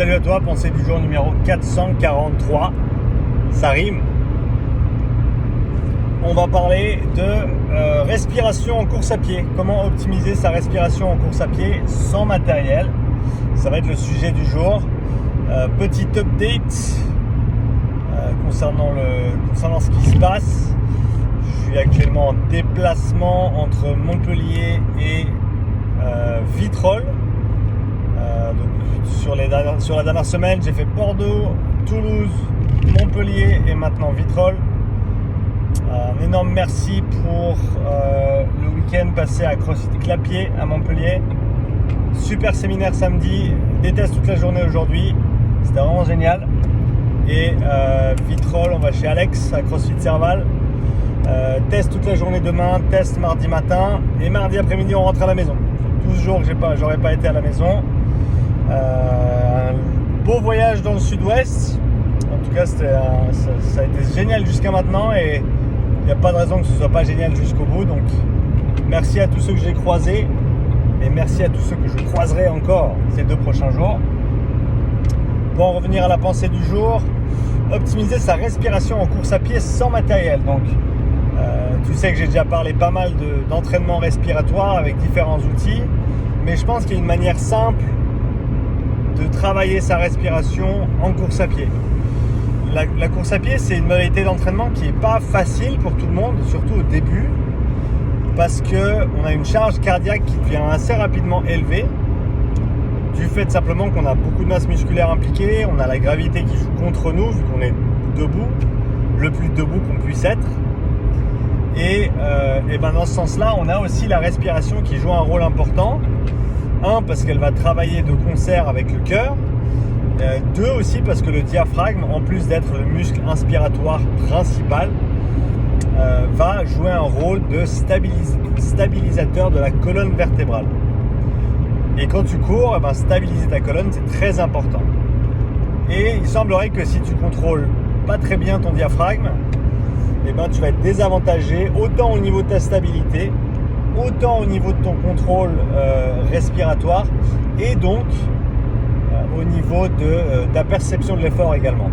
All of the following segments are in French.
Salut à toi, pensée du jour numéro 443, ça rime. On va parler de respiration en course à pied. Comment optimiser sa respiration en course à pied sans matériel. Ça va être le sujet du jour. Petit update concernant ce qui se passe. Je suis actuellement en déplacement entre Montpellier et Vitrolles. Sur la dernière semaine, j'ai fait Bordeaux, Toulouse, Montpellier et maintenant Vitrolles. Un énorme merci pour le week-end passé à CrossFit Clapier à Montpellier. Super séminaire samedi, des tests toute la journée aujourd'hui, c'était vraiment génial. Et Vitrolles, on va chez Alex à CrossFit Serval. Test toute la journée demain, test mardi matin et mardi après-midi on rentre à la maison. 12 jours que j'aurais pas été à la maison. Un beau voyage dans le sud-ouest. En tout cas, ça a été génial jusqu'à maintenant et il n'y a pas de raison que ce ne soit pas génial jusqu'au bout. Donc, merci à tous ceux que j'ai croisés et merci à tous ceux que je croiserai encore ces 2 prochains jours. Pour en revenir à la pensée du jour, optimiser sa respiration en course à pied sans matériel. Donc, tu sais que j'ai déjà parlé pas mal d'entraînement respiratoire avec différents outils, mais je pense qu'il y a une manière simple de travailler sa respiration en course à pied. La course à pied, c'est une modalité d'entraînement qui n'est pas facile pour tout le monde, surtout au début, parce qu'on a une charge cardiaque qui devient assez rapidement élevée, du fait simplement qu'on a beaucoup de masse musculaire impliquée, on a la gravité qui joue contre nous, vu qu'on est debout, le plus debout qu'on puisse être. Et dans ce sens-là, on a aussi la respiration qui joue un rôle important. 1, parce qu'elle va travailler de concert avec le cœur. 2, aussi parce que le diaphragme, en plus d'être le muscle inspiratoire principal, va jouer un rôle de stabilisateur de la colonne vertébrale. Et quand tu cours, stabiliser ta colonne, c'est très important. Et il semblerait que si tu contrôles pas très bien ton diaphragme, tu vas être désavantagé autant au niveau de ta stabilité, autant au niveau de ton contrôle respiratoire et donc au niveau de ta perception de l'effort également.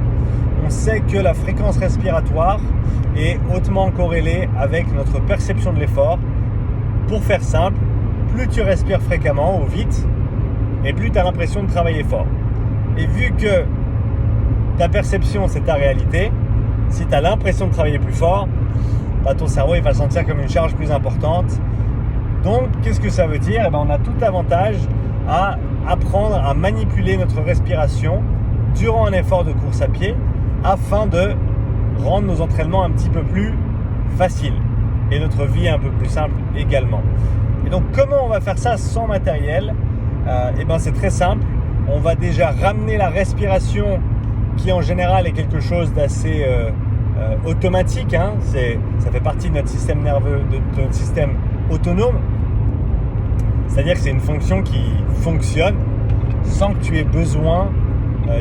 On sait que la fréquence respiratoire est hautement corrélée avec notre perception de l'effort. Pour faire simple, plus tu respires fréquemment ou vite, et plus tu as l'impression de travailler fort. Et vu que ta perception c'est ta réalité, si tu as l'impression de travailler plus fort, ton cerveau il va le sentir comme une charge plus importante. Donc, qu'est-ce que ça veut dire ? On a tout avantage à apprendre à manipuler notre respiration durant un effort de course à pied afin de rendre nos entraînements un petit peu plus faciles et notre vie un peu plus simple également. Et donc, comment on va faire ça sans matériel ? C'est très simple. On va déjà ramener la respiration qui, en général, est quelque chose d'assez automatique. Ça fait partie de notre système nerveux, de notre système autonome, c'est-à-dire que c'est une fonction qui fonctionne sans que tu aies besoin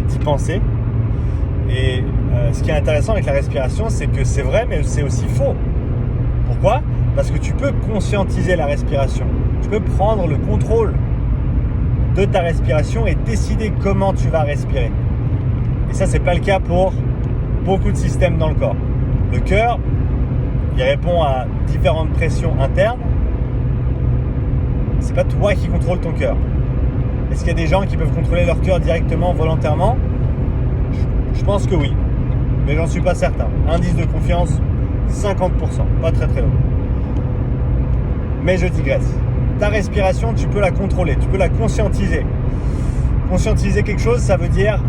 d'y penser. Et ce qui est intéressant avec la respiration, c'est que c'est vrai, mais c'est aussi faux. Pourquoi ? Parce que tu peux conscientiser la respiration. Tu peux prendre le contrôle de ta respiration et décider comment tu vas respirer. Et ça, c'est pas le cas pour beaucoup de systèmes dans le corps. Le cœur, il répond à différentes pressions internes. C'est pas toi qui contrôle ton cœur. Est-ce qu'il y a des gens qui peuvent contrôler leur cœur directement, volontairement ? Je pense que oui, mais j'en suis pas certain. Indice de confiance, 50%, pas très très haut. Mais je digresse. Ta respiration, tu peux la contrôler, tu peux la conscientiser. Conscientiser quelque chose, ça veut dire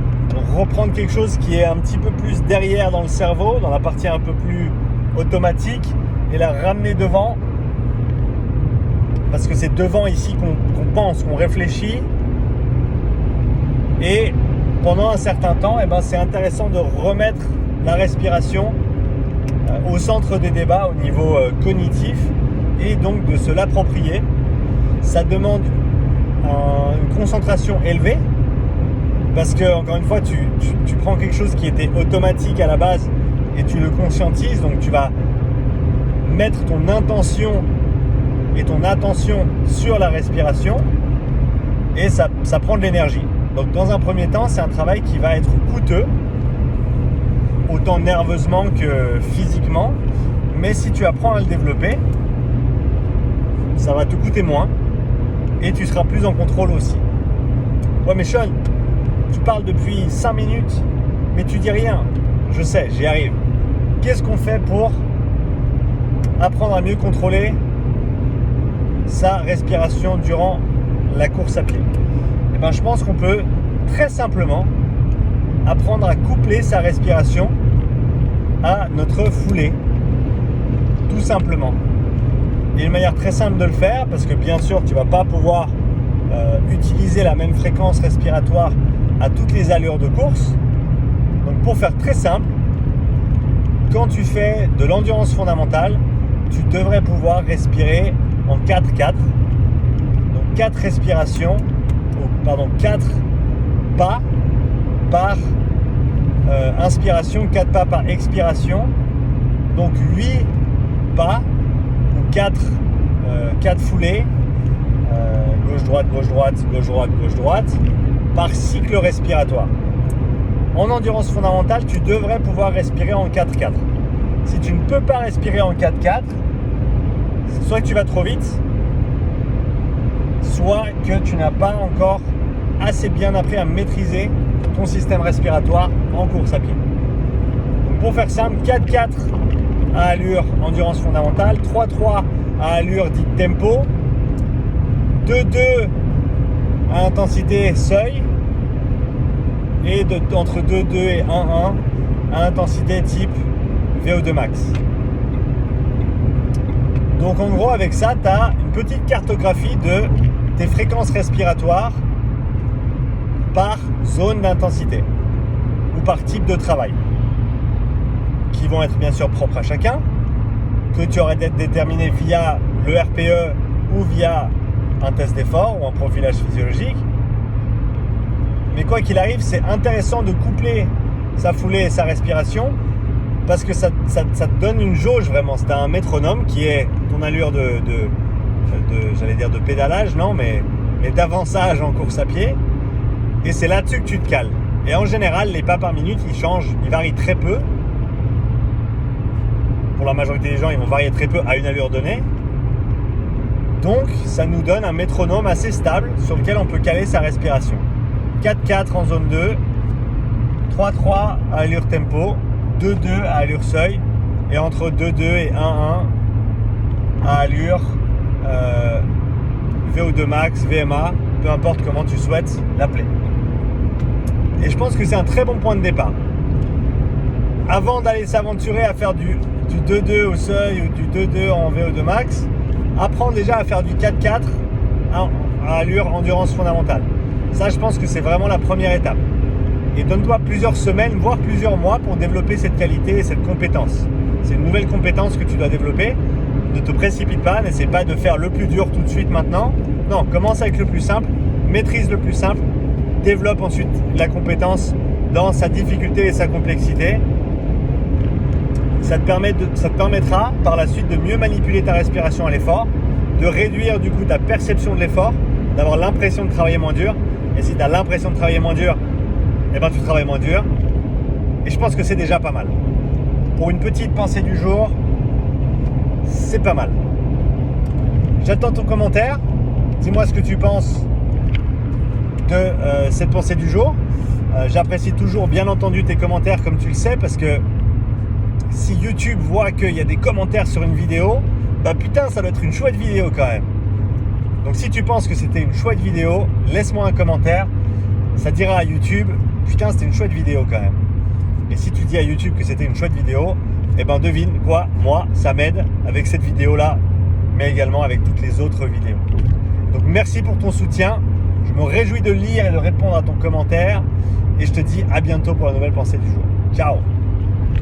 reprendre quelque chose qui est un petit peu plus derrière dans le cerveau, dans la partie un peu plus automatique, et la ramener devant. Parce que c'est devant ici qu'on pense, qu'on réfléchit. Et pendant un certain temps, c'est intéressant de remettre la respiration au centre des débats au niveau cognitif et donc de se l'approprier. Ça demande une concentration élevée parce que, encore une fois, tu prends quelque chose qui était automatique à la base et tu le conscientises. Donc tu vas mettre ton intention et ton attention sur la respiration et ça prend de l'énergie. Donc dans un premier temps, c'est un travail qui va être coûteux, autant nerveusement que physiquement, mais si tu apprends à le développer, ça va te coûter moins et tu seras plus en contrôle aussi. Ouais mais Sean, tu parles depuis 5 minutes, mais tu dis rien. Je sais, j'y arrive. Qu'est-ce qu'on fait pour apprendre à mieux contrôler sa respiration durant la course à pied? Eh bien, je pense qu'on peut très simplement apprendre à coupler sa respiration à notre foulée, tout simplement. Il y a une manière très simple de le faire, parce que bien sûr, tu ne vas pas pouvoir utiliser la même fréquence respiratoire à toutes les allures de course. Donc pour faire très simple, quand tu fais de l'endurance fondamentale, tu devrais pouvoir respirer en 4-4. Donc 4 respirations, 4 pas par inspiration, 4 pas par expiration. Donc 8 pas ou 4 foulées, gauche-droite, gauche-droite, gauche-droite, gauche-droite, par cycle respiratoire. En endurance fondamentale, tu devrais pouvoir respirer en 4-4. Si tu ne peux pas respirer en 4-4, soit que tu vas trop vite, soit que tu n'as pas encore assez bien appris à maîtriser ton système respiratoire en course à pied. Donc pour faire simple, 4-4 à allure endurance fondamentale, 3-3 à allure dite tempo, 2-2 à intensité seuil, et entre 2-2 et 1-1 à intensité type VO2 max. Donc en gros avec ça, tu as une petite cartographie de tes fréquences respiratoires par zone d'intensité ou par type de travail, qui vont être bien sûr propres à chacun, que tu aurais déterminé via le RPE ou via un test d'effort ou un profilage physiologique. Mais quoi qu'il arrive, c'est intéressant de coupler sa foulée et sa respiration, parce que ça te donne une jauge vraiment. C'est un métronome qui est ton allure j'allais dire de pédalage, non, mais d'avançage en course à pied. Et c'est là-dessus que tu te cales. Et en général, les pas par minute, ils varient très peu. Pour la majorité des gens, ils vont varier très peu à une allure donnée. Donc, ça nous donne un métronome assez stable sur lequel on peut caler sa respiration. 4-4 en zone 2, 3-3 à allure tempo, 2-2 à allure seuil, et entre 2-2 et 1-1 à allure VO2 max, VMA, peu importe comment tu souhaites l'appeler. Et je pense que c'est un très bon point de départ. Avant d'aller s'aventurer à faire du 2-2 au seuil ou du 2-2 en VO2 max, apprends déjà à faire du 4-4 à allure endurance fondamentale. Ça, je pense que c'est vraiment la première étape. Et donne-toi plusieurs semaines, voire plusieurs mois pour développer cette qualité et cette compétence. C'est une nouvelle compétence que tu dois développer. Ne te précipite pas, n'essaie pas de faire le plus dur tout de suite maintenant. Non, commence avec le plus simple, maîtrise le plus simple, développe ensuite la compétence dans sa difficulté et sa complexité. Ça te permettra par la suite de mieux manipuler ta respiration à l'effort, de réduire du coup ta perception de l'effort, d'avoir l'impression de travailler moins dur. Et si tu as l'impression de travailler moins dur, eh ben tu travailles moins dur. Et je pense que c'est déjà pas mal. Pour une petite pensée du jour, c'est pas mal. J'attends ton commentaire. Dis-moi ce que tu penses de cette pensée du jour. J'apprécie toujours bien entendu tes commentaires, comme tu le sais, parce que si YouTube voit qu'il y a des commentaires sur une vidéo, bah putain, ça doit être une chouette vidéo quand même. Donc si tu penses que c'était une chouette vidéo, laisse-moi un commentaire. Ça dira à YouTube, putain, c'était une chouette vidéo quand même. Et si tu dis à YouTube que c'était une chouette vidéo, eh ben devine quoi, moi, ça m'aide avec cette vidéo-là, mais également avec toutes les autres vidéos. Donc merci pour ton soutien. Je me réjouis de lire et de répondre à ton commentaire. Et je te dis à bientôt pour la nouvelle pensée du jour. Ciao!